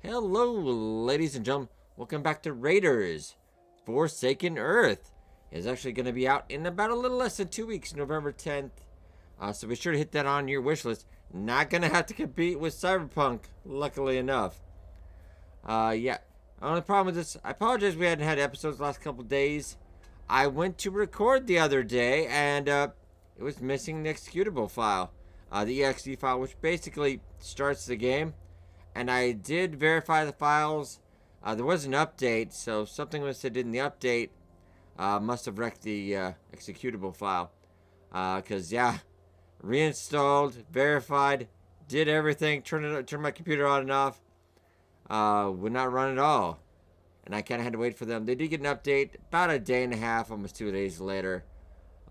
Hello, ladies and gentlemen. Welcome back to Raiders. Forsaken Earth is actually going to be out in about a little less than 2 weeks, November 10th. So be sure to hit that on your wish list. Not going to have to compete with Cyberpunk, luckily enough. Yeah. Only problem with this, I apologize we hadn't had episodes the last couple days. I went to record the other day and it was missing the executable file. The exe file, which basically starts the game. And I did verify the files. There was an update, so something was said in the update must have wrecked the executable file. Because, yeah, reinstalled, verified, did everything, turned my computer on and off. Would not run at all. And I kind of had to wait for them. They did get an update about a day and a half, almost 2 days later,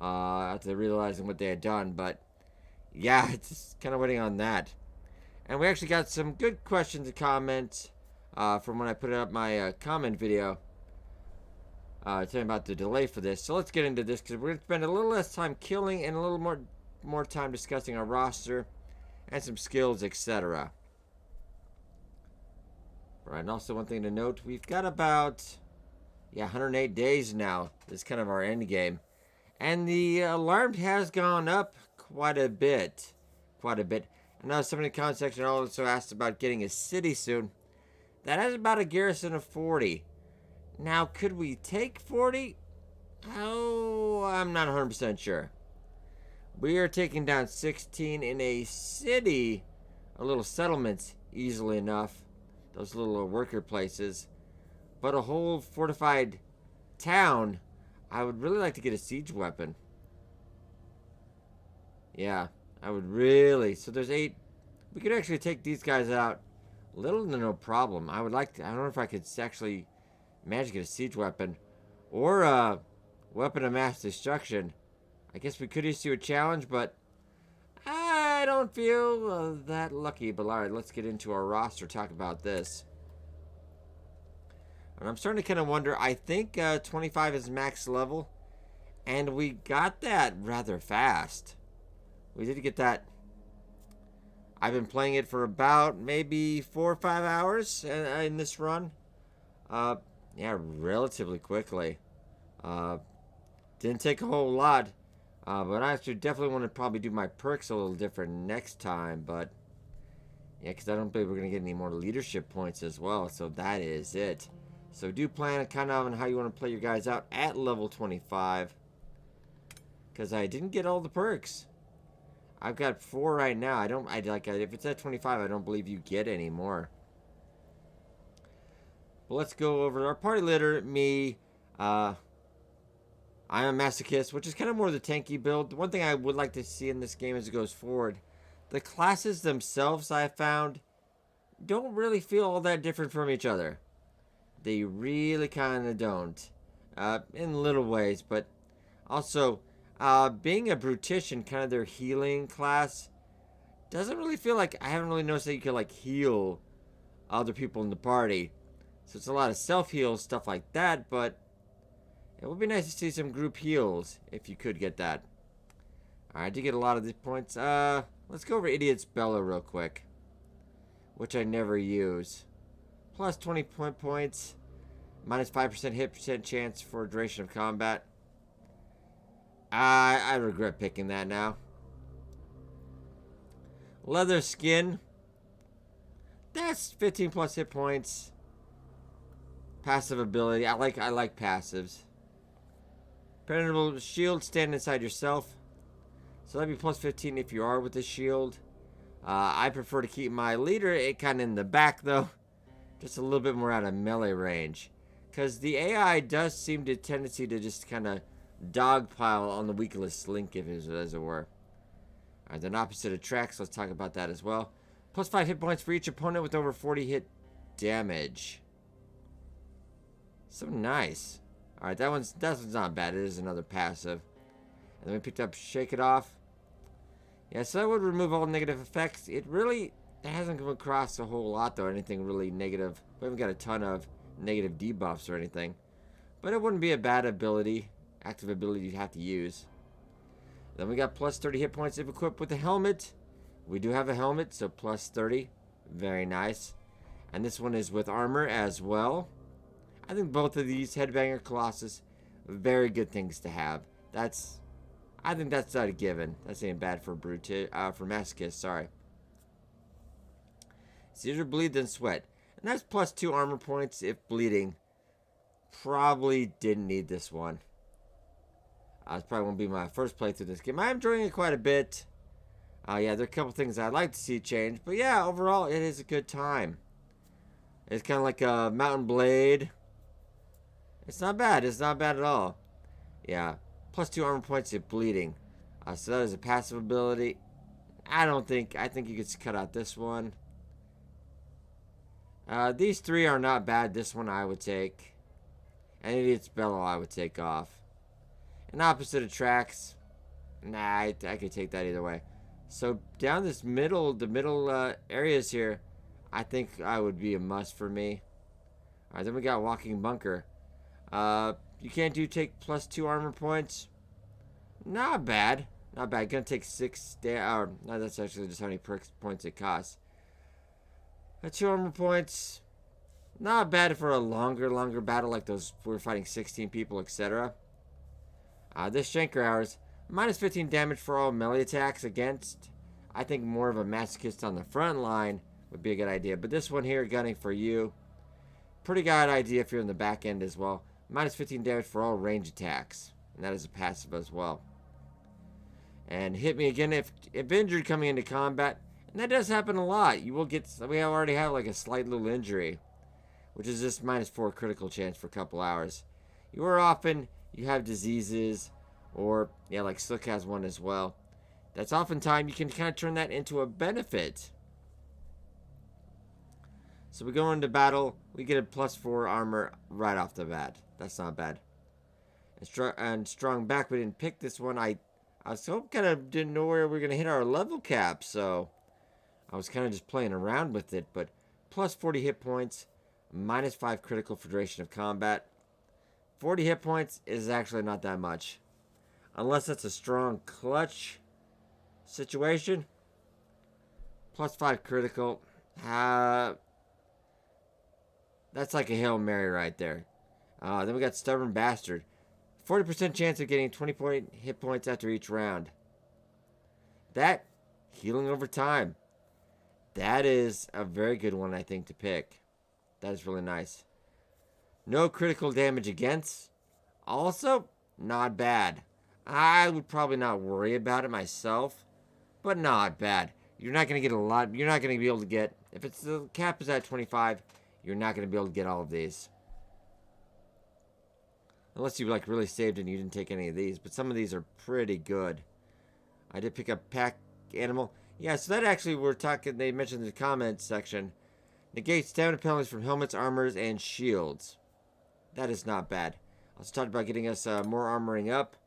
after realizing what they had done. But, yeah, it's just kind of waiting on that. And we actually got some good questions and comments from when I put up my comment video telling about the delay for this. So let's get into this because we're going to spend a little less time killing and a little more time discussing our roster and some skills, etc. Right, and also one thing to note, we've got about 108 days now. This is kind of our end game. And the alarm has gone up quite a bit. And now somebody in the comment section also asked about getting a city soon. That has about a garrison of 40. Now, could we take 40? Oh, I'm not 100% sure. We are taking down 16 in a city, a little settlements, easily enough. Those little worker places. But a whole fortified town, I would really like to get a siege weapon. Yeah. I would really. So there's 8. We could actually take these guys out. Little to no problem. I would like to. I don't know if I could actually manage to get a siege weapon. Or a weapon of mass destruction. I guess we could issue a challenge, but I don't feel that lucky. But alright, let's get into our roster. Talk about this. And I'm starting to kind of wonder. I think 25 is max level. And we got that rather fast. We did get that. I've been playing it for about maybe 4 or 5 hours in this run. Relatively quickly. Didn't take a whole lot. But I actually definitely want to probably do my perks a little different next time. But, yeah, because I don't believe we're going to get any more leadership points as well. So that is it. So do plan kind of on how you want to play your guys out at level 25. Because I didn't get all the perks. I've got 4 right now. If it's at 25, I don't believe you get any more. But let's go over our party leader, me. I am a masochist, which is kind of more the tanky build. One thing I would like to see in this game as it goes forward, the classes themselves I found don't really feel all that different from each other. They really kind of don't. In little ways, but also being a brutician, kind of their healing class, doesn't really feel like, I haven't really noticed that you can like heal other people in the party. So it's a lot of self-heal, stuff like that, but it would be nice to see some group heals if you could get that. Alright, I did get a lot of these points. Let's go over Idiot's Bellow real quick, which I never use. Plus 20 points, minus 5% hit percent chance for duration of combat. I regret picking that now. Leather skin. That's 15 plus hit points. Passive ability. I like passives. Penetrable shield. Stand inside yourself. So that'd be plus 15 if you are with the shield. I prefer to keep my leader kind of in the back though. Just a little bit more out of melee range. Because the AI does seem to tendency to just kind of dogpile on the weakest link, as it were. Alright, then opposite attracts. Let's talk about that as well. Plus 5 hit points for each opponent with over 40 hit damage. So nice. Alright, that one's not bad. It is another passive. And then we picked up Shake It Off. Yeah, so that would remove all negative effects. It hasn't come across a whole lot, though. Anything really negative. We haven't got a ton of negative debuffs or anything. But it wouldn't be a bad ability. Active ability you'd have to use. Then we got plus 30 hit points if equipped with the helmet. We do have a helmet, so plus 30. Very nice. And this one is with armor as well. I think both of these Headbanger Colossus, very good things to have. I think that's not a given. That's ain't bad for for Masochist, sorry. It's easier to bleed than sweat. And that's +2 armor points if bleeding. Probably didn't need this one. It's probably won't be my first playthrough this game. I'm enjoying it quite a bit. Yeah, there are a couple things I'd like to see change. But yeah, overall, it is a good time. It's kind of like a Mountain Blade. It's not bad. It's not bad at all. Yeah, +2 armor points if bleeding. So that is a passive ability. I think you could cut out this one. These three are not bad. This one I would take. And Idiot's Bellow I would take off. And opposite attracts. Nah, I could take that either way. So down the middle areas here, I think I would be a must for me. Alright, then we got Walking Bunker. You can't take +2 armor points. Not bad. Not bad. Gonna take 6 no, that's actually just how many points it costs. 2 armor points. Not bad for a longer battle like those we're fighting 16 people, etc. This Shanker Hours, -15 damage for all melee attacks against. I think more of a Masochist on the front line would be a good idea. But this one here, gunning for you. Pretty good idea if you're in the back end as well. -15 damage for all range attacks. And that is a passive as well. And hit me again if injured coming into combat. And that does happen a lot. We already have like a slight little injury, which is just -4 critical chance for a couple hours. You have diseases, or yeah, like Slick has one as well. That's oftentimes you can kind of turn that into a benefit. So we go into battle, we get a +4 armor right off the bat. That's not bad. And strong back, we didn't pick this one. I so kind of didn't know where we were gonna hit our level cap, so I was kind of just playing around with it. But +40 hit points, -5 critical for duration of combat. 40 hit points is actually not that much, unless it's a strong clutch situation. +5 critical. That's like a Hail Mary right there. Then we got Stubborn Bastard. 40% chance of getting 20 hit points after each round. That, healing over time. That is a very good one, I think, to pick. That is really nice. No critical damage against. Also, not bad. I would probably not worry about it myself, but not bad. You're not going to get a lot. You're not going to be able to get, if the cap is at 25, you're not going to be able to get all of these. Unless you like really saved and you didn't take any of these. But some of these are pretty good. I did pick up Pack Animal. Yeah, so that actually they mentioned in the comments section. Negates stamina penalties from helmets, armors, and shields. That is not bad. I was talking about getting us more armoring up.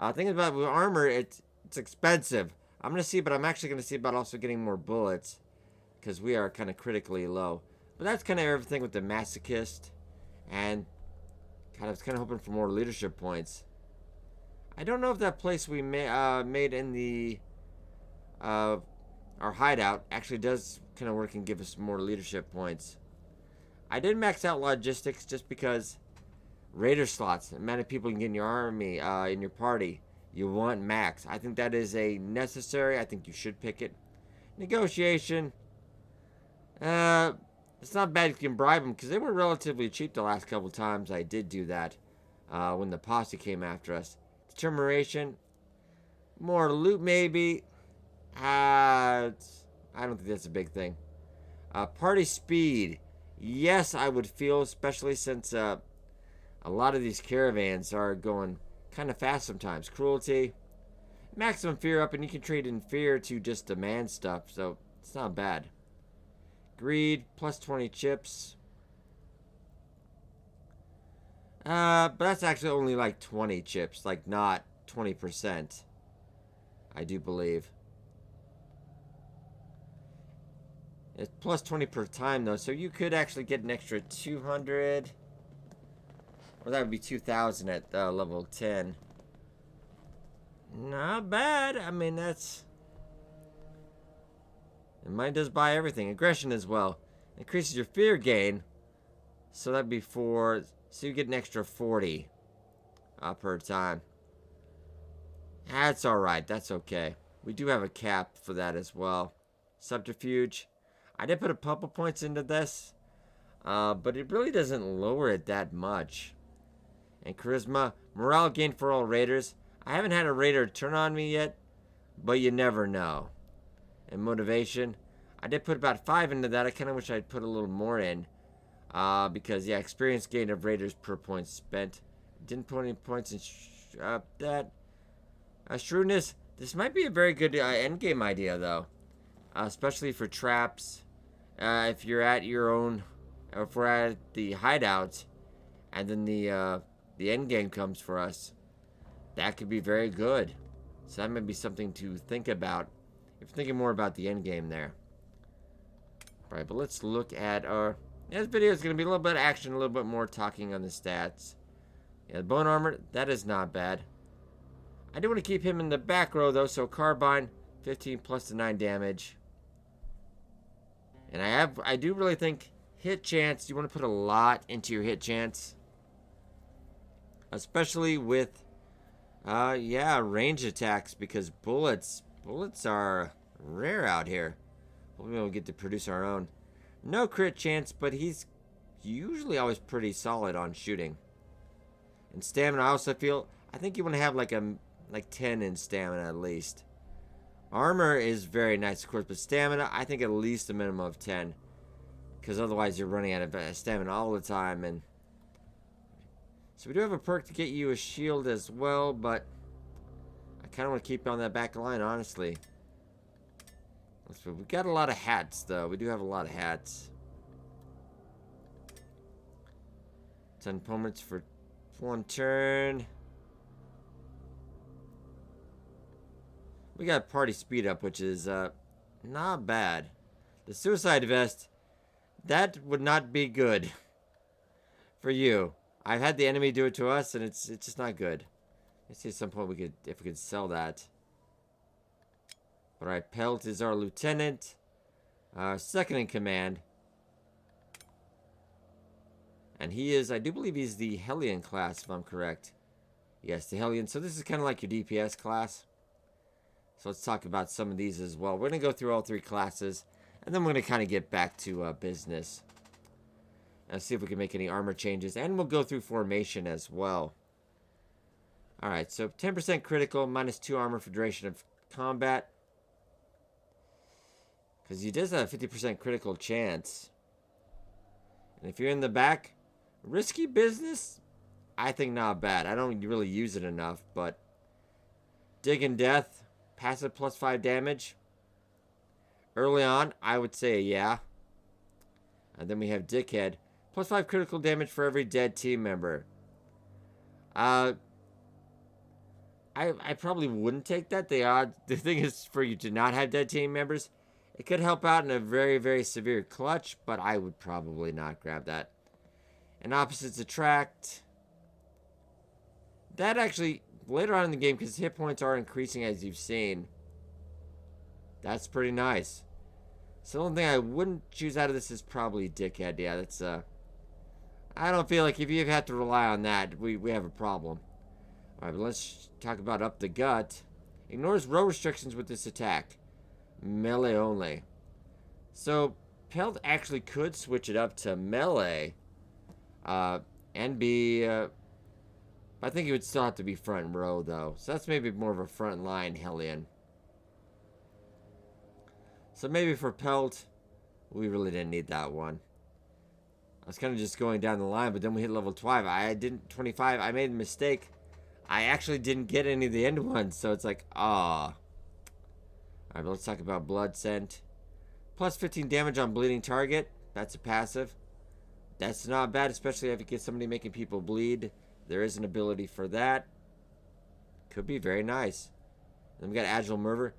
Thinking about with armor, it's expensive. I'm actually going to see about also getting more bullets. Because we are kind of critically low. But that's kind of everything with the Masochist. And it's kind of hoping for more leadership points. I don't know if that place we made in the our hideout actually does kind of work and give us more leadership points. I did max out logistics just because raider slots, the amount of people you can get in your army, in your party, you want max. I think that is a necessary. I think you should pick it. Negotiation. It's not bad if you can bribe them because they were relatively cheap the last couple times I did do that when the posse came after us. Determination. More loot maybe. I don't think that's a big thing. Party speed. Yes, I would feel, especially since a lot of these caravans are going kind of fast sometimes. Cruelty. Maximum fear up, and you can trade in fear to just demand stuff, so it's not bad. Greed, +20 chips. But that's actually only like 20 chips, like not 20%. I do believe. It's +20 per time though, so you could actually get an extra 200. Or that would be 2,000 at level 10. Not bad. I mean, that's... And mine does buy everything. Aggression as well. Increases your fear gain. So that'd be 4. So you get an extra 40 per time. That's alright. That's okay. We do have a cap for that as well. Subterfuge. I did put a couple points into this. But it really doesn't lower it that much. And charisma. Morale gain for all raiders. I haven't had a raider turn on me yet. But you never know. And motivation. I did put about 5 into that. I kind of wish I'd put a little more in. Because, yeah, experience gain of raiders per point spent. Didn't put any points in that. Shrewdness. This might be a very good endgame idea, though. Especially for traps. If you're at your own... Or if we're at the hideout. And then the endgame comes for us. That could be very good. So that might be something to think about. If you're thinking more about the endgame there. Alright, but let's look at our... This video is going to be a little bit of action, a little bit more talking on the stats. Yeah, the bone armor, that is not bad. I do want to keep him in the back row, though. So carbine, 15 plus the 9 damage. And I do really think hit chance, you want to put a lot into your hit chance. Especially with, range attacks. Because bullets are rare out here. Hopefully we'll get to produce our own. No crit chance, but he's usually always pretty solid on shooting. And stamina, I think you want to have like 10 in stamina at least. Armor is very nice, of course, but stamina, I think at least a minimum of 10. Because otherwise you're running out of stamina all the time. And so we do have a perk to get you a shield as well, but I kind of want to keep on that back line, honestly. We got a lot of hats, though. We do have a lot of hats. 10 moments for 1 turn. We got party speed up, which is not bad. The suicide vest, that would not be good for you. I've had the enemy do it to us, and it's just not good. Let's see at some point if we could sell that. Alright, Pelt is our lieutenant. Second in command. And he is, I do believe he's the Hellion class, if I'm correct. Yes, the Hellion. So this is kind of like your DPS class. So let's talk about some of these as well. We're going to go through all 3 classes. And then we're going to kind of get back to business. And see if we can make any armor changes. And we'll go through formation as well. Alright, so 10% critical, minus 2 armor for duration of combat. Because he does have a 50% critical chance. And if you're in the back, risky business, I think not bad. I don't really use it enough, but dig and death, passive plus 5 damage. Early on, I would say yeah. And then we have dickhead, plus 5 critical damage for every dead team member. I probably wouldn't take that. The thing is for you to not have dead team members. It could help out in a very, very severe clutch, but I would probably not grab that. And opposites attract. That actually, later on in the game, because hit points are increasing as you've seen. That's pretty nice. So the only thing I wouldn't choose out of this is probably dickhead. Yeah, that's, I don't feel like if you have to rely on that, we have a problem. Alright, but let's talk about up the gut. Ignores row restrictions with this attack. Melee only. So, Pelt actually could switch it up to melee. And be... I think it would still have to be front row, though. So that's maybe more of a front line Hellion. So maybe for Pelt, we really didn't need that one. I was kind of just going down the line, but then we hit level 25. I made a mistake. I actually didn't get any of the end ones, so it's like, ah. Alright, but let's talk about Blood Scent. Plus 15 damage on bleeding target. That's a passive. That's not bad, especially if you get somebody making people bleed. There is an ability for that. Could be very nice. Then we got Agile Mover.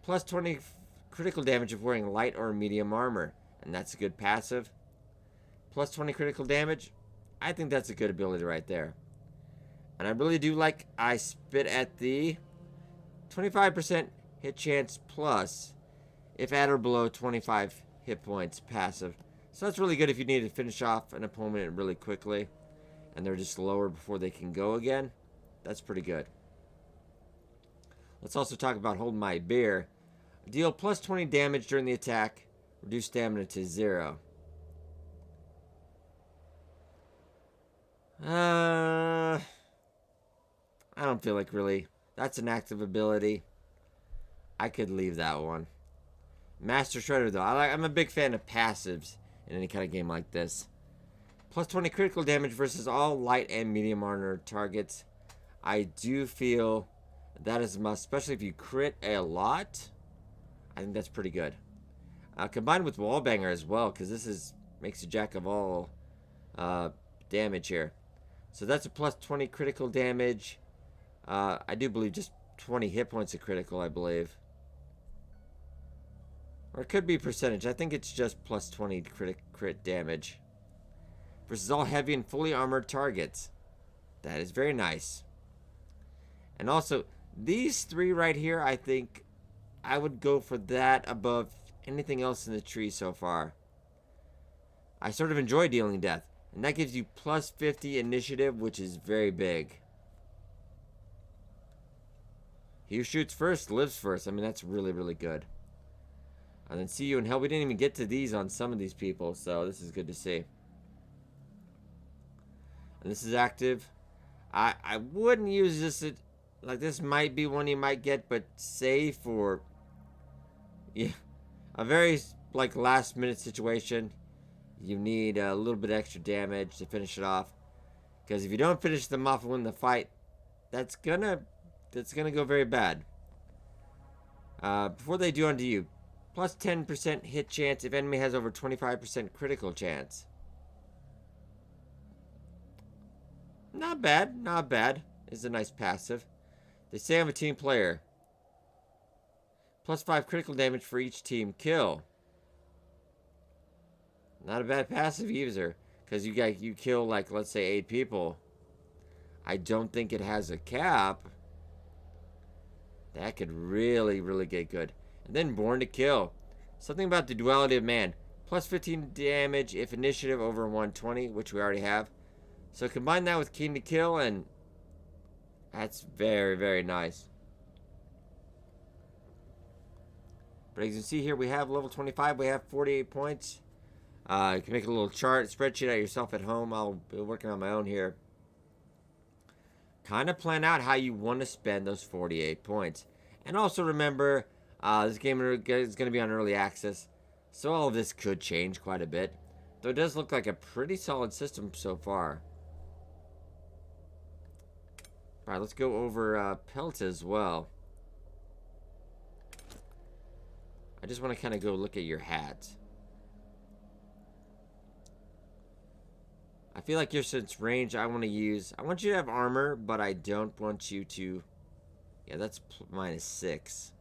Plus 20 critical damage if wearing light or medium armor. And that's a good passive. Plus 20 critical damage. I think that's a good ability right there. And I really do like I spit at the 25% hit chance plus if at or below 25 hit points passive. So that's really good if you need to finish off an opponent really quickly and they're just lower before they can go again. That's pretty good. Let's also talk about Hold My Beer. Deal plus 20 damage during the attack. Reduce stamina to 0. I don't feel like really. That's an active ability. I could leave that one. Master Shredder, though. I'm a big fan of passives in any kind of game like this. Plus 20 critical damage versus all light and medium armor targets. I do feel that is a must, especially if you crit a lot. I think that's pretty good. Combined with Wallbanger as well, because this makes a jack of all damage here. So that's a plus 20 critical damage. I do believe just 20 hit points of critical, I believe. Or it could be percentage. I think it's just plus 20 crit damage. Versus all heavy and fully armored targets. That is very nice. And also, these three right here, I think I would go for that above anything else in the tree so far. I sort of enjoy dealing death. And that gives you plus 50 initiative, which is very big. He who shoots first lives first. I mean, that's really, really good. And then See You in Hell. We didn't even get to these on some of these people, so this is good to see. And this is active. I wouldn't use this. Like, this might be one you might get, but say for a very, like, last-minute situation, you need a little bit extra damage to finish it off. Because if you don't finish them off and win the fight, that's gonna go very bad. Before they do onto you, plus 10% hit chance if enemy has over 25% critical chance. Not bad, not bad. It's a nice passive. They say I'm a team player. Plus 5 critical damage for each team kill. Not a bad passive either. Because you kill, like, let's say 8 people. I don't think it has a cap. That could really, really get good. And then Born to Kill. Something about the duality of man. Plus 15 damage if initiative over 120, which we already have. So combine that with Keen to Kill, and that's very, very nice. But as you can see here, we have level 25. We have 48 points. You can make a little chart, spreadsheet out yourself at home. I'll be working on my own here. Kind of plan out how you want to spend those 48 points. And also remember, this game is going to be on early access. So all of this could change quite a bit. Though it does look like a pretty solid system so far. Alright, let's go over Pelt as well. I just want to kind of go look at your hat. I feel like your since range I want you to have armor, but I don't want you to... Yeah, that's minus 6.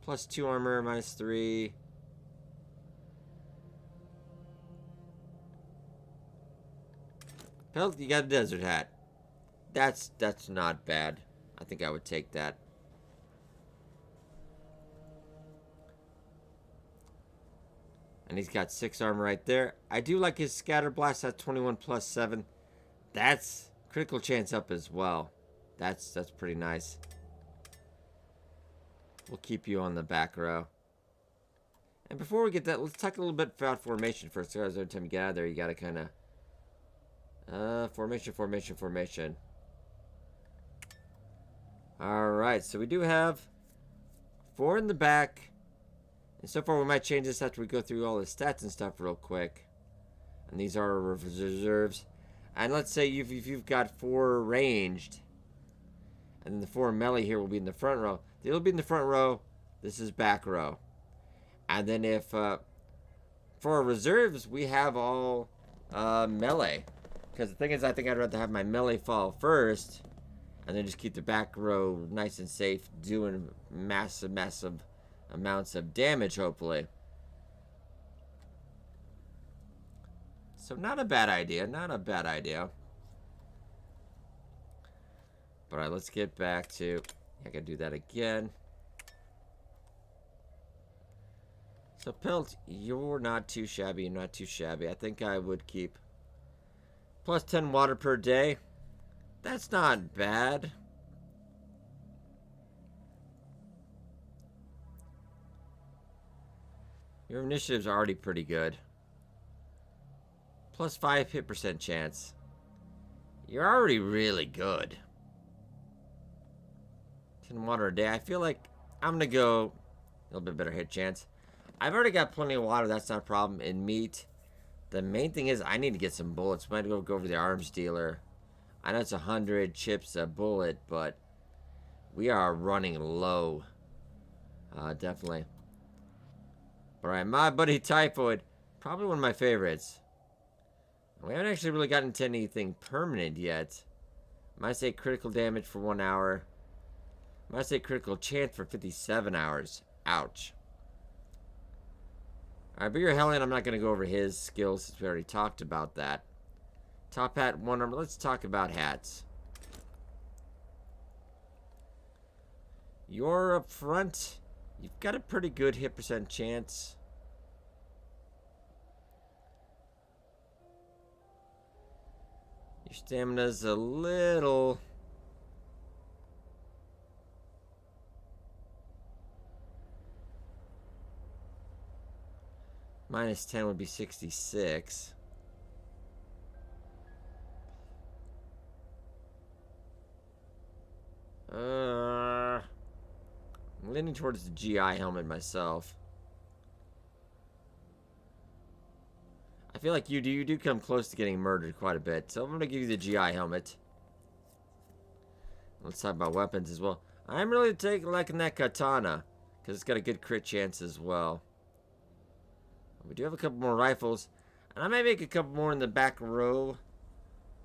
Plus 2 armor, minus 3. Pelt, you got a desert hat. That's not bad. I think I would take that. And he's got 6 armor right there. I do like his scatter blast at 21 plus 7. That's critical chance up as well. That's pretty nice. We'll keep you on the back row. And before we get that, let's talk a little bit about formation first. Because every time you get out of there, you gotta kind of formation. Alright, so we do have 4 in the back. And so far we might change this after we go through all the stats and stuff real quick. And these are reserves. And let's say if you've got 4 ranged, and then the 4 melee here will be in the front row. They'll be in the front row. This is back row. And then if for our reserves, we have all melee. Because the thing is, I think I'd rather have my melee fall first, and then just keep the back row nice and safe, doing massive amounts of damage, hopefully. So not a bad idea, Alright, let's get back to... I gotta do that again. So Pelt, you're not too shabby. You're not too shabby. I think I would keep plus 10 water per day. That's not bad. Your initiative's already pretty good. Plus 5 hit percent chance. You're already really good. 10 water a day. I feel like I'm going to go a little bit better hit chance. I've already got plenty of water. That's not a problem. In meat, the main thing is I need to get some bullets. I might go over the arms dealer. I know it's 100 chips a bullet, but we are running low. Definitely. Alright, my buddy Typhoid. Probably one of my favorites. We haven't actually really gotten to anything permanent yet. Might say critical damage for 1 hour. Might say critical chance for 57 hours. Ouch. Alright, but your Hellion, I'm not going to go over his skills since we already talked about that. Top hat, 1 armor. Let's talk about hats. You're up front. You've got a pretty good hit percent chance. Your stamina's a little... minus 10 would be 66. I'm leaning towards the GI helmet myself. I feel like you do come close to getting murdered quite a bit, so I'm going to give you the GI helmet. Let's talk about weapons as well. I'm really liking that katana, because it's got a good crit chance as well. We do have a couple more rifles, and I might make a couple more in the back row.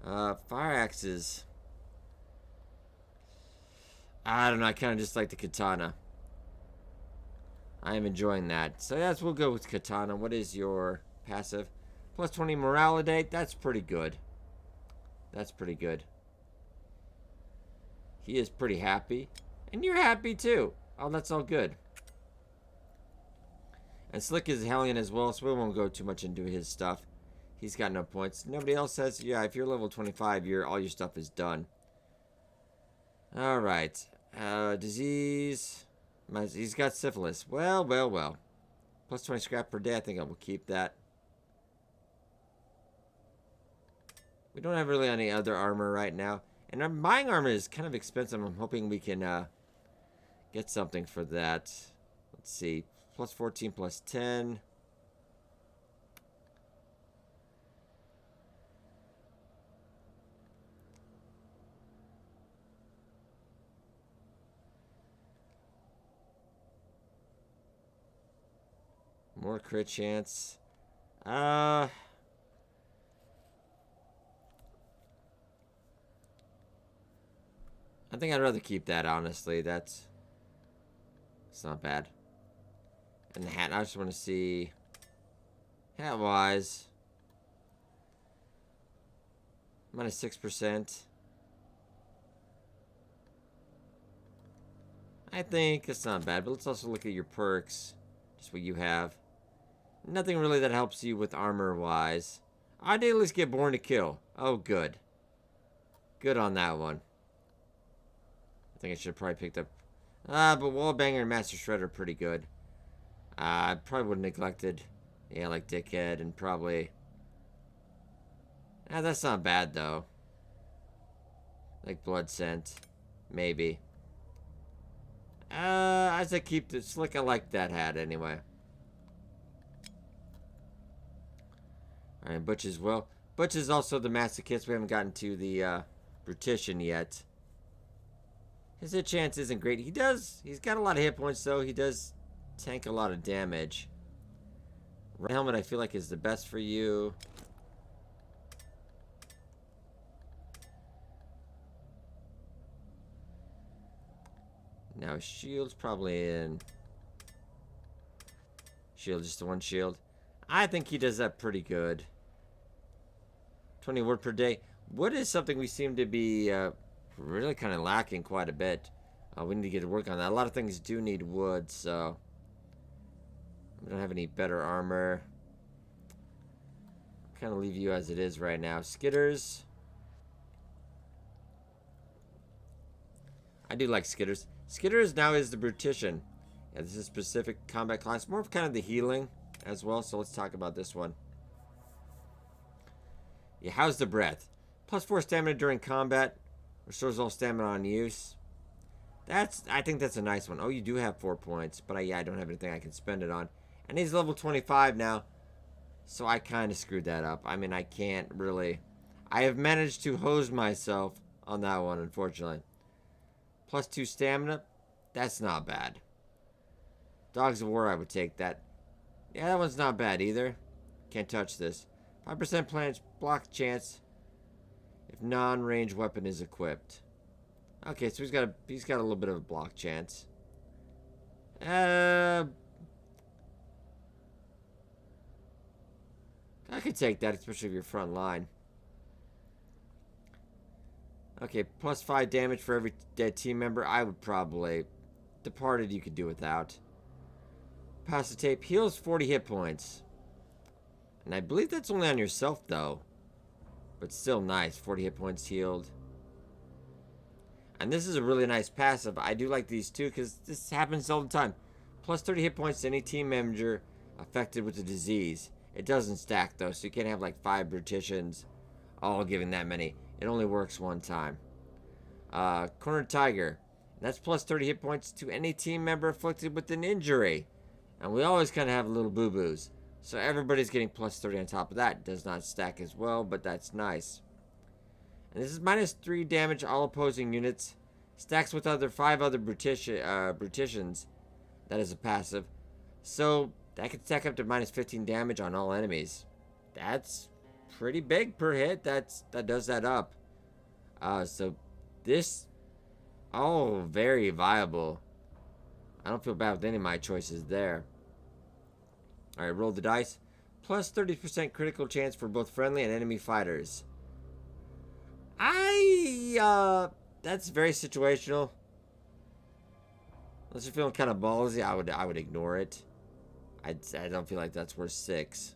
Fire axes. I don't know, I kind of just like the katana. I am enjoying that. So yes, we'll go with katana. What is your passive? Plus 20 morale a day. That's pretty good. That's pretty good. He is pretty happy. And you're happy too. Oh, that's all good. And Slick is Hellion as well, so we won't go too much into his stuff. He's got no points. Nobody else says, yeah, if you're level 25, all your stuff is done. Alright. Disease. He's got syphilis. Well, well, well. Plus 20 scrap per day. I think I will keep that. We don't have really any other armor right now. And our buying armor is kind of expensive. I'm hoping we can get something for that. Let's see. Plus 14, plus 10. More crit chance. I think I'd rather keep that, honestly. It's not bad. And the hat, I just want to see hat-wise. Minus 6%. I think it's not bad, but let's also look at your perks. Just what you have. Nothing really that helps you with armor-wise. I did at least get Born to Kill. Oh, good. Good on that one. I think I should have probably picked up... but Wallbanger and Master Shredder are pretty good. I probably would have neglected... yeah, like Dickhead and probably... that's not bad, though. Like Blood Scent. Maybe. I say keep the Slick. I like that hat, anyway. Alright, Butch as well. Butch is also the Masochist. We haven't gotten to the Brutition yet. His hit chance isn't great. He's got a lot of hit points, though. He does tank a lot of damage. Red Helmet, I feel like, is the best for you. Now, Shield's probably in. Shield, just the one shield. I think he does that pretty good. 20 wood per day. Wood is something we seem to be really kind of lacking quite a bit. We need to get to work on that. A lot of things do need wood, so... We don't have any better armor. Kind of leave you as it is right now. Skitters. I do like Skitters. Skitters now is the Brutician. Yeah, this is specific combat class. More of kind of the healing as well. So let's talk about this one. Yeah, how's the breath? +4 stamina during combat. Restores all stamina on use. I think that's a nice one. Oh, you do have 4 points. But I don't have anything I can spend it on. And he's level 25 now. So I kind of screwed that up. I mean, I can't really. I have managed to hose myself on that one, unfortunately. +2 stamina. That's not bad. Dogs of War, I would take that. Yeah, that one's not bad either. Can't touch this. 5% plant block chance if non-range weapon is equipped. Okay, so he's got a little bit of a block chance. I could take that, especially if you're front line. Okay, +5 damage for every dead team member. I would probably. Departed you could do without. Pass the tape. Heals 40 hit points. And I believe that's only on yourself, though. But still nice. 40 hit points healed. And this is a really nice passive. I do like these too, because this happens all the time. +30 hit points to any team member affected with the disease. It doesn't stack, though, so you can't have like 5 Bruticians all giving that many. It only works one time. Cornered Tiger. That's +30 hit points to any team member afflicted with an injury. And we always kind of have little boo-boos. So everybody's getting +30 on top of that. Does not stack as well, but that's nice. And this is -3 damage all opposing units. Stacks with 5 other Bruticians. That is a passive. So that could stack up to -15 damage on all enemies. That's pretty big per hit. That does that up. So this all very viable. I don't feel bad with any of my choices there. Alright, roll the dice. +30% critical chance for both friendly and enemy fighters. That's very situational. Unless you're feeling kind of ballsy, I would ignore it. I don't feel like that's worth 6.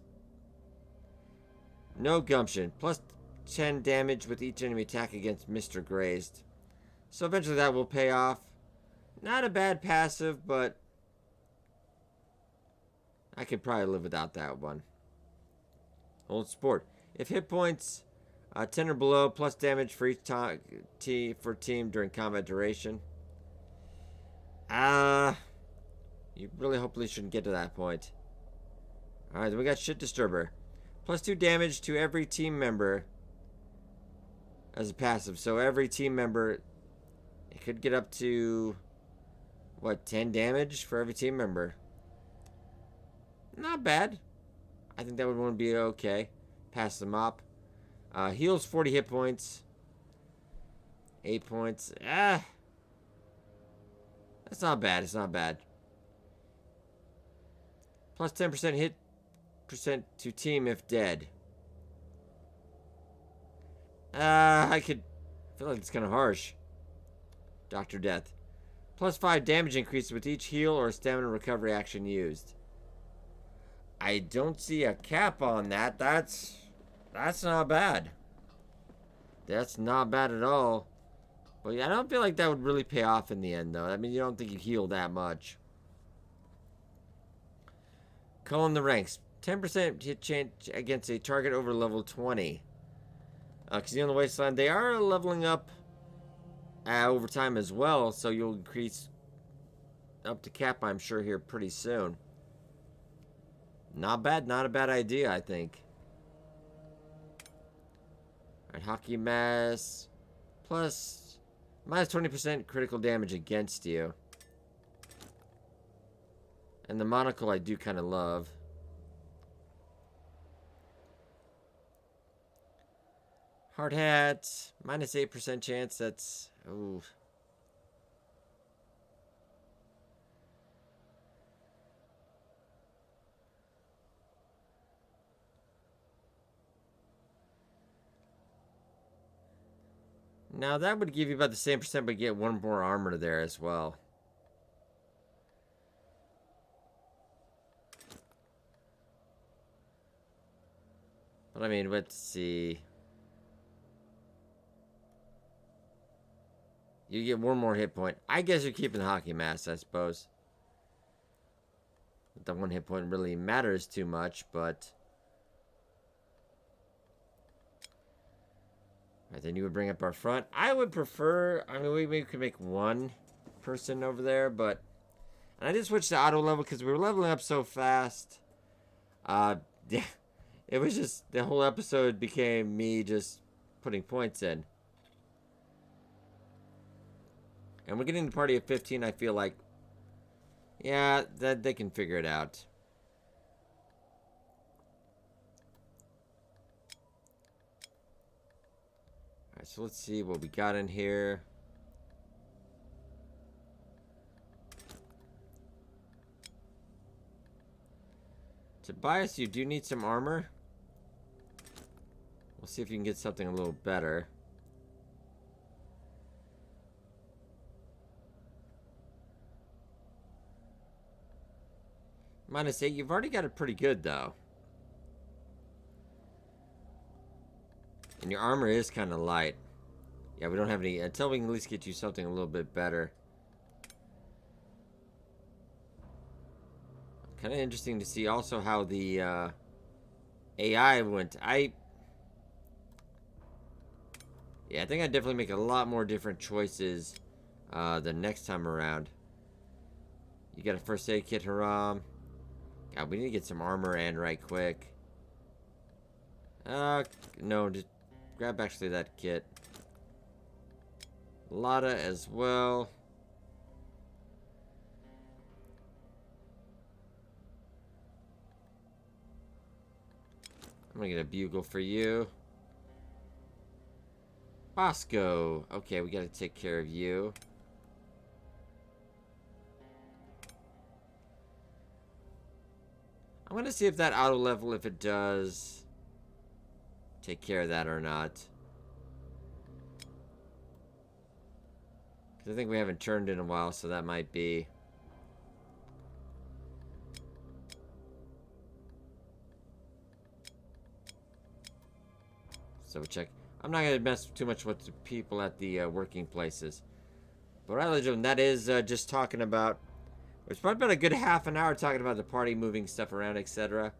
No gumption. +10 damage with each enemy attack against Mr. Grazed. So eventually that will pay off. Not a bad passive, but I could probably live without that one. Old Sport. If hit points 10 or below, plus damage for each team during combat duration. You really hopefully shouldn't get to that point. Alright, then we got Shit Disturber. +2 damage to every team member as a passive. So every team member, it could get up to, what, 10 damage for every team member. Not bad. I think that would want to be okay. Pass them up. Heals 40 hit points. 8 points. That's not bad. It's not bad. +10% hit percent to team if dead. I feel like it's kind of harsh. Dr. Death. +5 damage increase with each heal or stamina recovery action used. I don't see a cap on that. That's not bad. That's not bad at all. But I don't feel like that would really pay off in the end, though. I mean, you don't think you heal that much. Culling the ranks. 10% hit chance against a target over level 20. Because on the Wasteland, they are leveling up over time as well. So you'll increase up to cap, I'm sure, here pretty soon. Not bad. Not a bad idea, I think. Alright, Hockey Mass. Plus -20% critical damage against you. And the monocle I do kind of love. Hard hat. -8% chance. That's... Ooh. Now that would give you about the same percent, but get 1 more armor there as well. But I mean, let's see. You get one more hit point. I guess you're keeping the hockey mask, I suppose. That one hit point really matters too much, but... Alright, then you would bring up our front. I would prefer... I mean, we maybe could make one person over there, but... And I did switch to auto level because we were leveling up so fast. Yeah. It was just... The whole episode became me just putting points in. And we're getting the party of 15, I feel like... Yeah, that they can figure it out. Alright, so let's see what we got in here. Tobias, you do need some armor. We'll see if you can get something a little better. -8, you've already got it pretty good, though. And your armor is kind of light. Yeah, we don't have any... Until we can at least get you something a little bit better. Kind of interesting to see also how the AI went. Yeah, I think I'd definitely make a lot more different choices the next time around. You got a first aid kit, Haram. God, we need to get some armor and right quick. No, just grab actually that kit. Lada as well. I'm gonna get a bugle for you. Bosco. Okay, we gotta take care of you. I'm gonna see if that auto level, if it does take care of that or not. Because I think we haven't turned in a while, so that might be... So we'll check. I'm not gonna mess too much with the people at the working places. But what I was doing, that is just talking about... It's probably about a good half an hour talking about the party, moving stuff around, etc.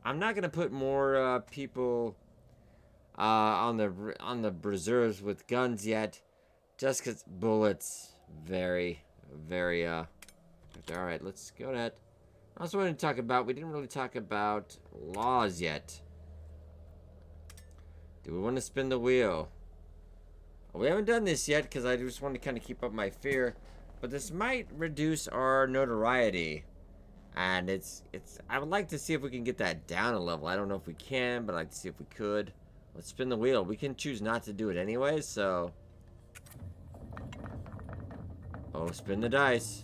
I'm not gonna put more people on the reserves with guns yet, just because bullets very. All right, let's go to that. I also wanted to talk about. We didn't really talk about laws yet. Do we want to spin the wheel? We haven't done this yet because I just want to kind of keep up my fear. But this might reduce our notoriety. And I would like to see if we can get that down a level. I don't know if we can, but I'd like to see if we could. Let's spin the wheel. We can choose not to do it anyway, so... Oh, spin the dice.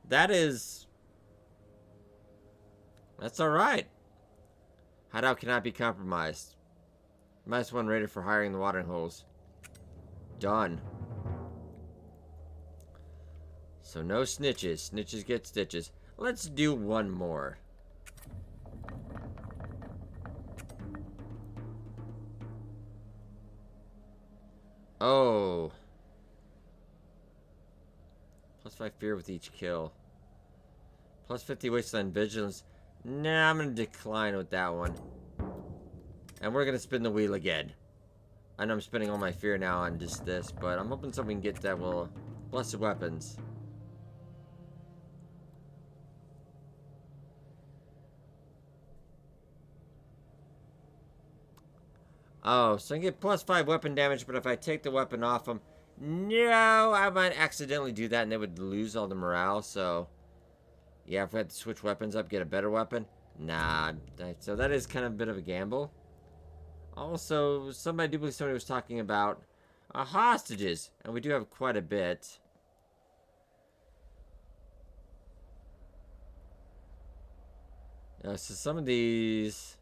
That's alright. Hideout cannot be compromised. -1 rated for hiring the watering holes. Done. So no snitches. Snitches get stitches. Let's do one more. Oh. +5 fear with each kill. +50 Wasteland vigilance. Nah, I'm going to decline with that one. And we're going to spin the wheel again. I know I'm spending all my fear now on just this, but I'm hoping something can get that will... Blessed weapons. Oh, so I can get +5 weapon damage, but if I take the weapon off him... No, I might accidentally do that and they would lose all the morale, so... Yeah, if we had to switch weapons up, get a better weapon. Nah, so that is kind of a bit of a gamble. Also, I do believe somebody was talking about hostages, and we do have quite a bit. So some of these...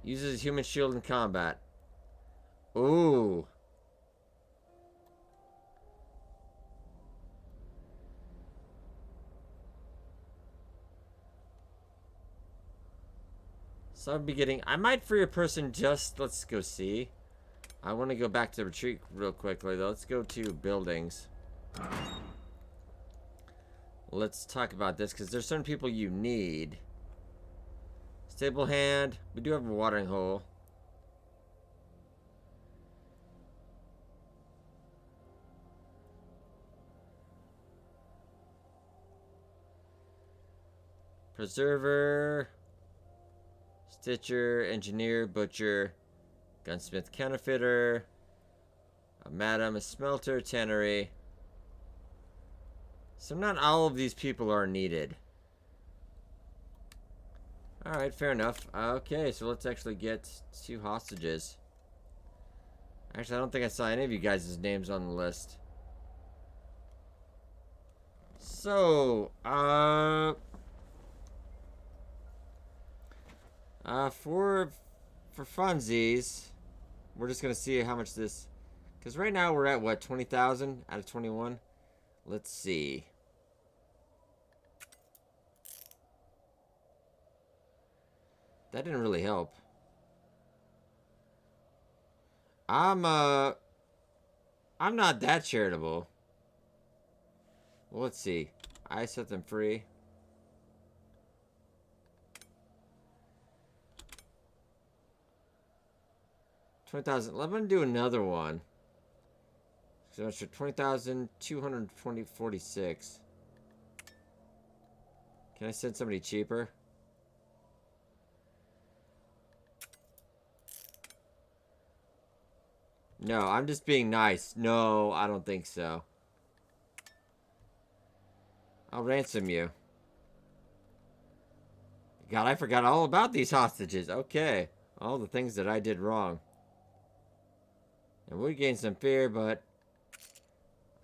Uses human shield in combat. Ooh. So I'll be getting... I might free a person just... Let's go see. I want to go back to the retreat real quickly, though. Let's go to buildings. Let's talk about this, because there's certain people you need. Stable hand. We do have a watering hole. Preserver. Stitcher. Engineer. Butcher. Gunsmith. Counterfeiter. A madam. A smelter. Tannery. So not all of these people are needed. Alright, fair enough. Okay, so let's actually get 2 hostages. Actually, I don't think I saw any of you guys' names on the list. So, for funsies, we're just gonna see how much this... Because right now we're at, what, 20,000 out of 21? Let's see. That didn't really help. I'm not that charitable. Well, let's see. I set them free. $20,000. Let me do another one. So that's for 20,246. Can I send somebody cheaper? No, I'm just being nice. No, I don't think so. I'll ransom you. God, I forgot all about these hostages. Okay. All the things that I did wrong. And we gained some fear, but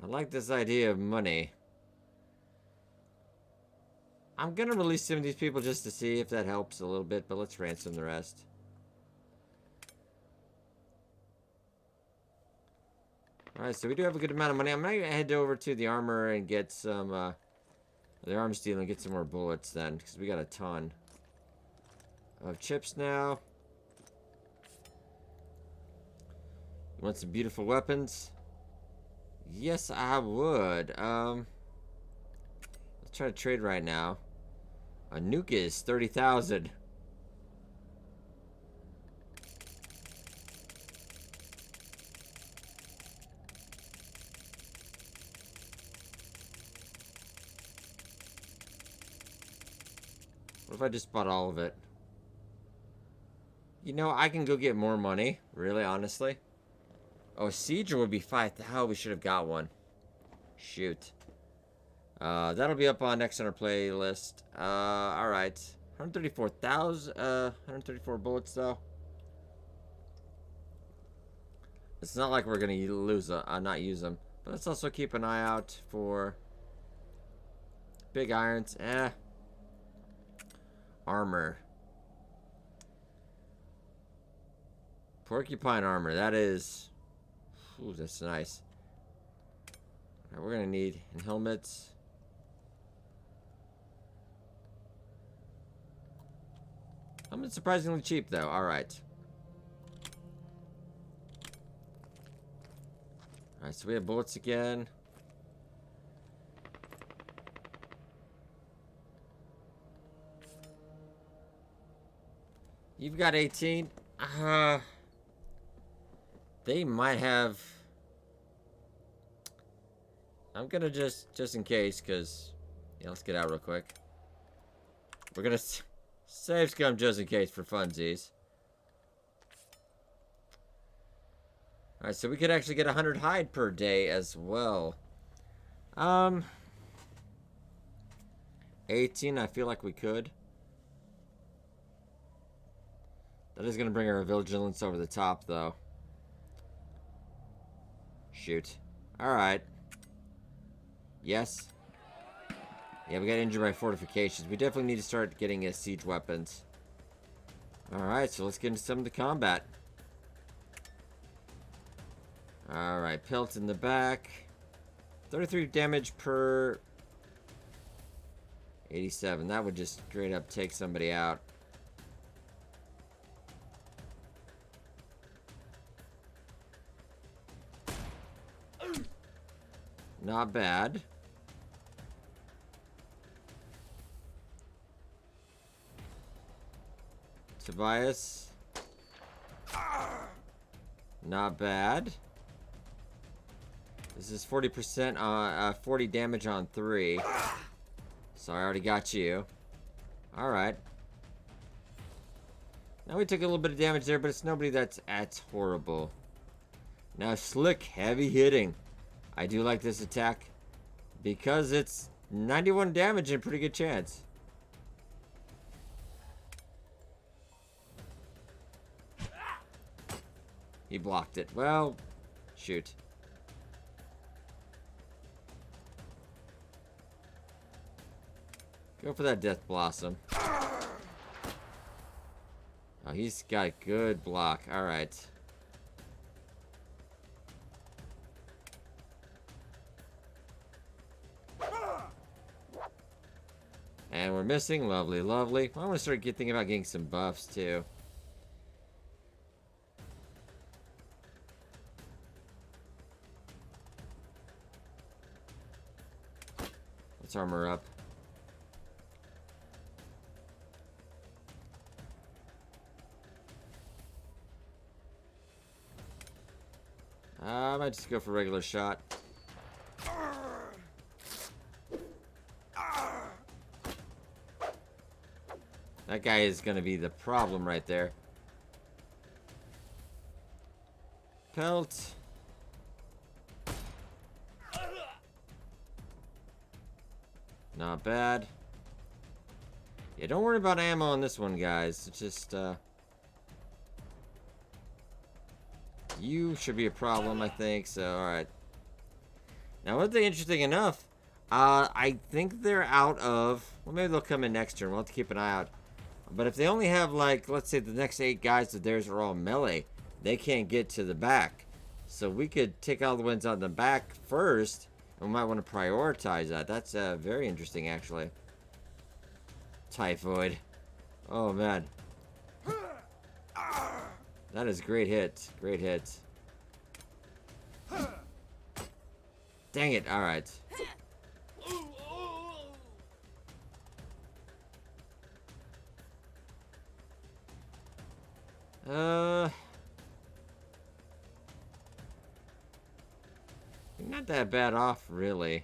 I like this idea of money. I'm gonna release some of these people just to see if that helps a little bit, but let's ransom the rest. Alright, so we do have a good amount of money. I'm gonna head over to the armor and get some, the arms deal and get some more bullets then, because we got a ton of chips now. You want some beautiful weapons? Yes, I would. Let's try to trade right now. A nuke is 30,000. What if I just bought all of it? You know, I can go get more money. Really, honestly. Oh, a Siege would be 5,000. We should have got one. Shoot. That'll be up on next on our playlist. Alright. 134,000, 134 bullets, though. It's not like we're gonna not use them. But let's also keep an eye out for big irons. Armor. Porcupine armor. That is... Ooh, that's nice. Alright, we're gonna need helmets. Helmet's surprisingly cheap, though. Alright. Alright, so we have bullets again. You've got 18. They might have... I'm gonna just in case, because... Yeah, let's get out real quick. We're gonna save scum just in case for funsies. Alright, so we could actually get 100 hide per day as well. 18, I feel like we could. That is going to bring our vigilance over the top, though. Shoot. Alright. Yes. Yeah, we got injured by fortifications. We definitely need to start getting siege weapons. Alright, so let's get into some of the combat. Alright, pelt in the back. 33 damage per 87. That would just straight up take somebody out. Not bad. Tobias. Not bad. This is 40% on 40 damage on 3. So I already got you. Alright. Now we took a little bit of damage there, but it's nobody that's horrible. Now Slick, heavy hitting. I do like this attack because it's 91 damage and pretty good chance. He blocked it. Well, shoot. Go for that Death Blossom. Oh, he's got a good block. Alright. And we're missing. Lovely, lovely. I want to start thinking about getting some buffs, too. Let's armor up. I might just go for regular shot. That guy is going to be the problem right there. Pelt. Not bad. Yeah, don't worry about ammo on this one, guys. It's just, you should be a problem, I think, so, alright. Now, one thing interesting enough, I think they're out of... Well, maybe they'll come in next turn. We'll have to keep an eye out. But if they only have, like, let's say the next 8 guys of theirs are all melee, they can't get to the back. So we could take all the ones on the back first, and we might want to prioritize that. That's very interesting, actually. Typhoid. Oh, man. That is great hit. Great hit. Dang it. Alright. Not that bad off, really.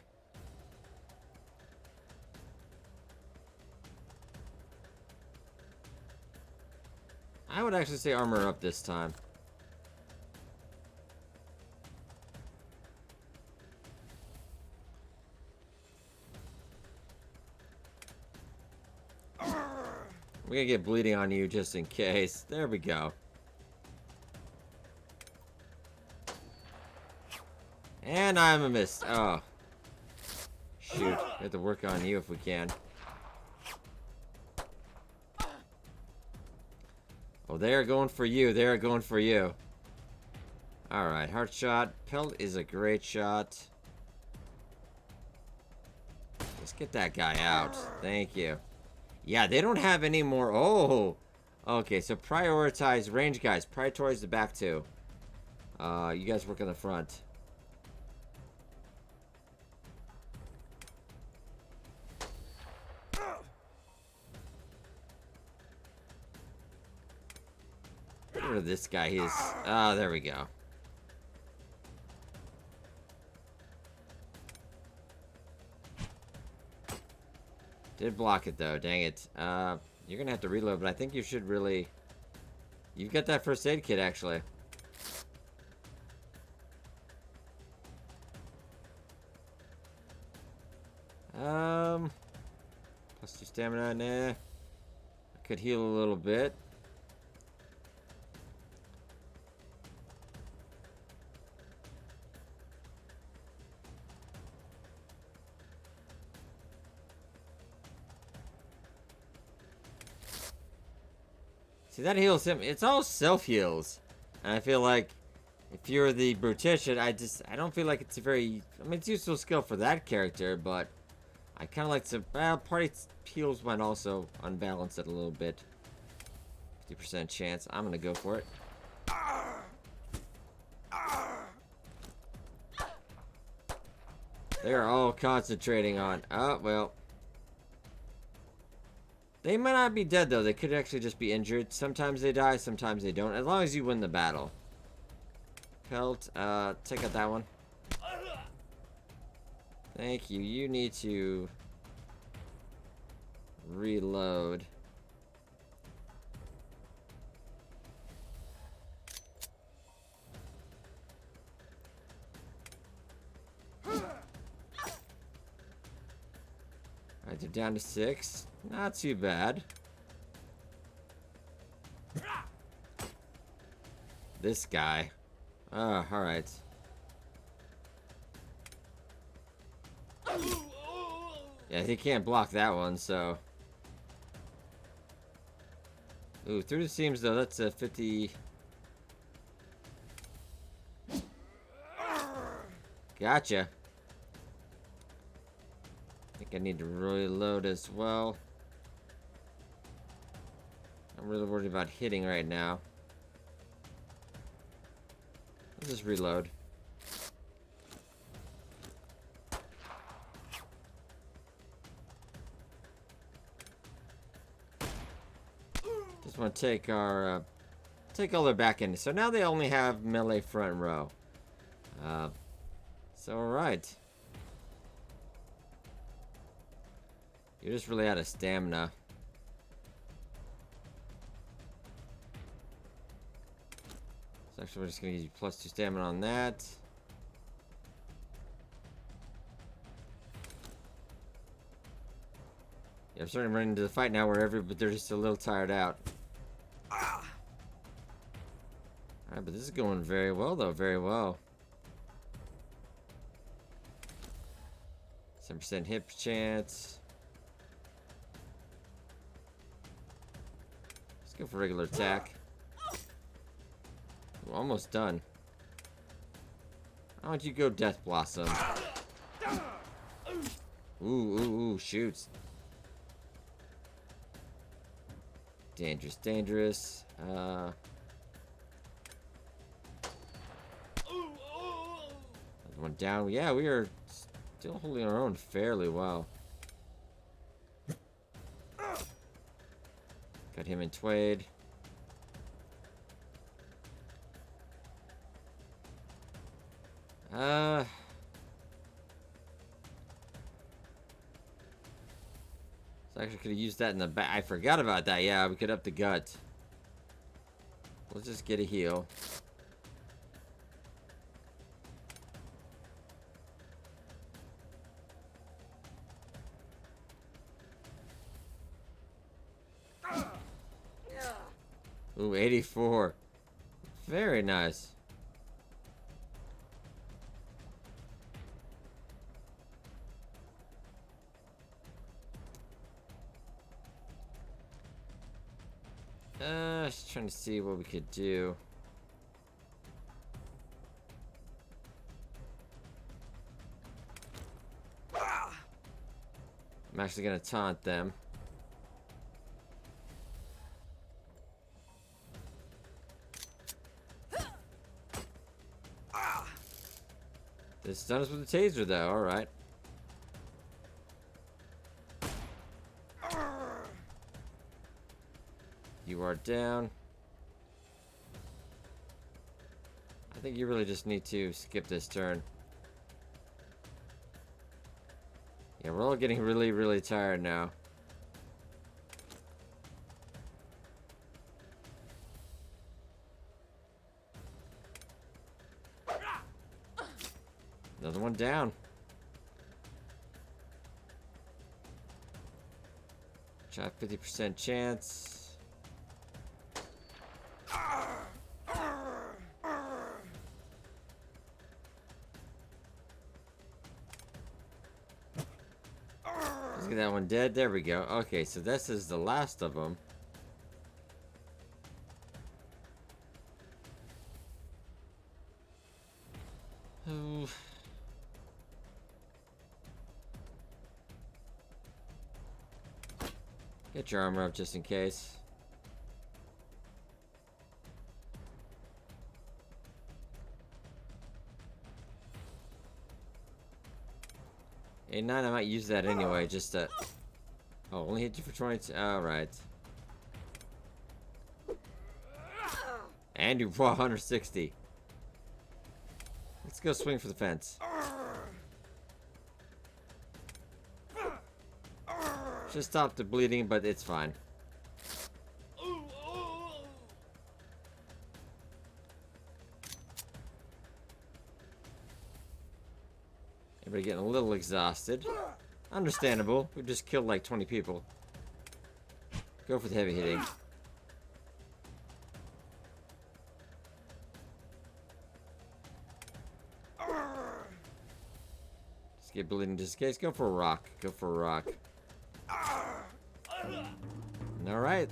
I would actually say armor up this time. We're gonna get bleeding on you just in case. There we go. And I'm a miss. Oh. Shoot. We have to work on you if we can. Oh, they are going for you. They are going for you. Alright, heart shot. Pelt is a great shot. Let's get that guy out. Thank you. Yeah, they don't have any more. Oh. Okay, so prioritize range guys. Prioritize the back two. You guys work on the front. Get rid of this guy. He's... Ah, there we go. Did block it, though. Dang it. You're gonna have to reload, but I think you should really... You've got that first aid kit, actually. Plus 2 stamina. Nah. I could heal a little bit. See, that heals him. It's all self-heals. And I feel like if you're the Brutician, I don't feel like it's a very... I mean, it's a useful skill for that character, but I kind of like to... Well, party heals might also unbalance it a little bit. 50% chance. I'm going to go for it. They're all concentrating on... Oh, well. They might not be dead, though. They could actually just be injured. Sometimes they die, sometimes they don't. As long as you win the battle. Pelt, take out that one. Thank you. You need to... reload. Alright, they're down to 6. Not too bad. This guy. Oh, alright. Yeah, he can't block that one, so... Ooh, through the seams, though, that's a 50... Gotcha. I think I need to reload as well. I'm really worried about hitting right now. Let's just reload. Just want to take our, take all their back end. So now they only have melee front row. So alright. You're just really out of stamina. So actually we're just gonna give you +2 stamina on that. Yeah, I'm starting to run into the fight now where but they're just a little tired out. Alright, but this is going very well though, very well. 7% hit chance. Let's go for regular attack. We're almost done. How would you go, Death Blossom? Ooh, shoots. Dangerous, dangerous. Another one down. Yeah, we are still holding our own fairly well. Got him in Twade. So I actually could have used that in the back. I forgot about that. Yeah, we could up the gut. Let's just get a heal. Ooh, 84. Very nice. Just trying to see what we could do. I'm actually gonna taunt them. This done us with the taser though, alright. You are down. I think you really just need to skip this turn. Yeah, we're all getting really, really tired now. Another one down. Try 50% chance. Let's get that one dead. There we go. Okay, so this is the last of them. Get your armor up just in case. A9, I might use that anyway, just to... Oh, only hit you for 22. Alright. And you 160. Let's go swing for the fence. Just stop the bleeding, but it's fine. Everybody getting a little exhausted. Understandable. We just killed like 20 people. Go for the heavy hitting. Just get bleeding just in case. Go for a rock. Go for a rock. Alright.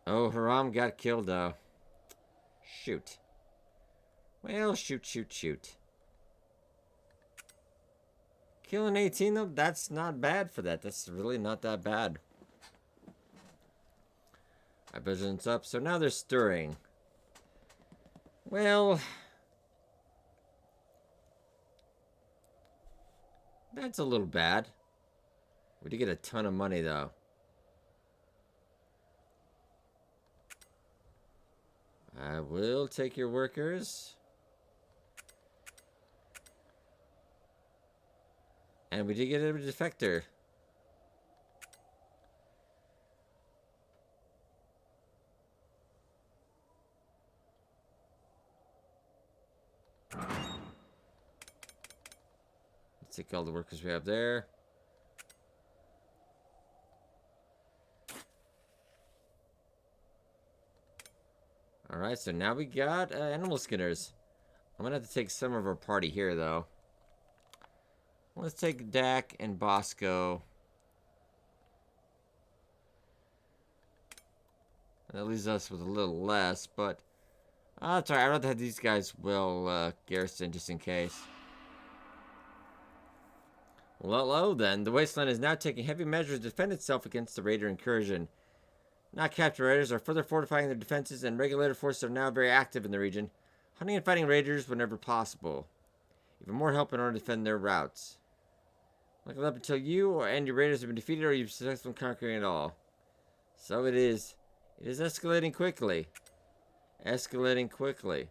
Oh, Haram got killed though. Shoot. Well, shoot. Killing 18 though, that's not bad for that. That's really not that bad. My vigilance up, so now they're stirring. Well, that's a little bad. We did get a ton of money though. I will take your workers. And we did get a defector. Let's take all the workers we have there. Alright, so now we got animal skinners. I'm gonna have to take some of our party here, though. Let's take Dak and Bosco. That leaves us with a little less, but... that's alright, I'd rather have these guys well garrison just in case. Well, hello then. The Wasteland is now taking heavy measures to defend itself against the raider incursion. Not captured raiders are further fortifying their defenses, and regulator forces are now very active in the region, hunting and fighting raiders whenever possible. Even more help in order to defend their routes. Look up until you and your raiders have been defeated or you've successfully conquering it all. So it is. It is escalating quickly. Escalating quickly.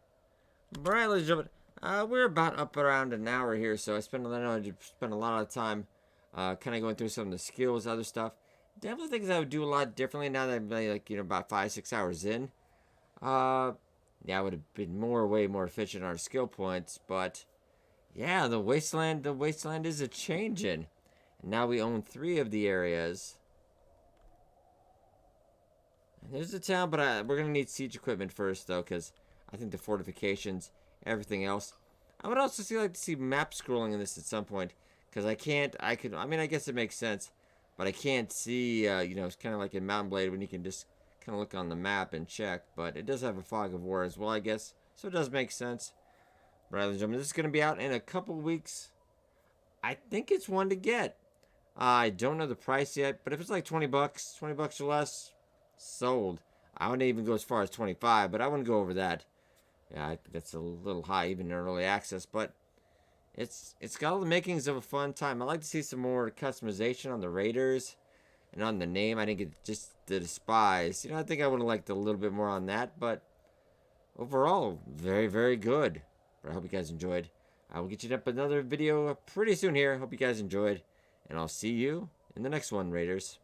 Alright, ladies and gentlemen, we're about up around an hour here, so I spent a lot of time kind of going through some of the skills, other stuff. Definitely things I would do a lot differently now that I'm like, about 5-6 hours in. Yeah, I would have been way more efficient on our skill points, but yeah, the Wasteland is a changing. And now we own 3 of the areas. And there's the town, but we're gonna need siege equipment first though, because I think the fortifications, everything else. I would also like to see map scrolling in this at some point, because I guess it makes sense. But I can't see, it's kind of like in Mountain Blade when you can just kind of look on the map and check. But it does have a fog of war as well, I guess. So it does make sense. But ladies and gentlemen, this is going to be out in a couple weeks. I think it's one to get. I don't know the price yet, but if it's like 20 bucks or less, sold. I wouldn't even go as far as 25, but I wouldn't go over that. Yeah, I think that's a little high even in early access, but it's got all the makings of a fun time. I'd like to see some more customization on the raiders and on the name. I didn't get just the despise. I think I would have liked a little bit more on that, but overall, very, very good. But I hope you guys enjoyed. I will get you up another video pretty soon here. Hope you guys enjoyed, and I'll see you in the next one, Raiders.